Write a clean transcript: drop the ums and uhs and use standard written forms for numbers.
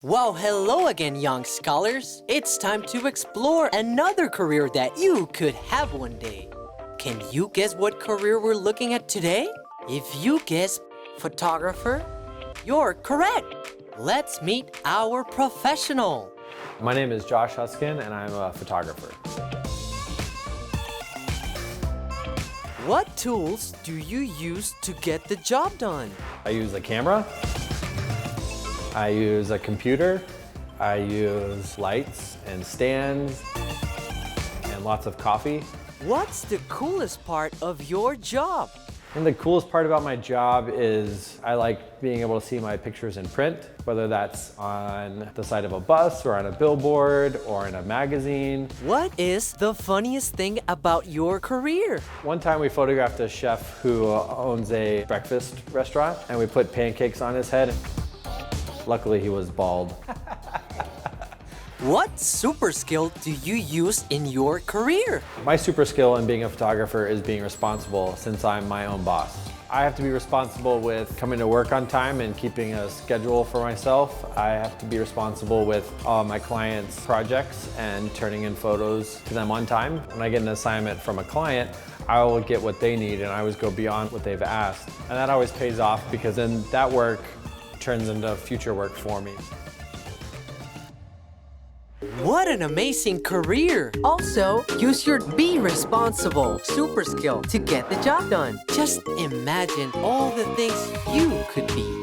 Well, hello again, young scholars. It's time to explore another career that you could have one day. Can you guess what career we're looking at today? If you guess photographer, you're correct. Let's meet our professional. My name is Josh Huskin, and I'm a photographer. What tools do you use to get the job done? I use a camera, I use a computer, I use lights and stands, and lots of coffee. What's the coolest part of your job? And the coolest part about my job is I like being able to see my pictures in print, whether that's on the side of a bus or on a billboard or in a magazine. What is the funniest thing about your career? One time we photographed a chef who owns a breakfast restaurant, and we put pancakes on his head. Luckily, he was bald. What super skill do you use in your career? My super skill in being a photographer is being responsible, since I'm my own boss. I have to be responsible with coming to work on time and keeping a schedule for myself. I have to be responsible with all my clients' projects and turning in photos to them on time. When I get an assignment from a client, I will get what they need, and I always go beyond what they've asked. And that always pays off, because then that work turns into future work for me. What an amazing career! Also, use your be responsible super skill to get the job done. Just imagine all the things you could be.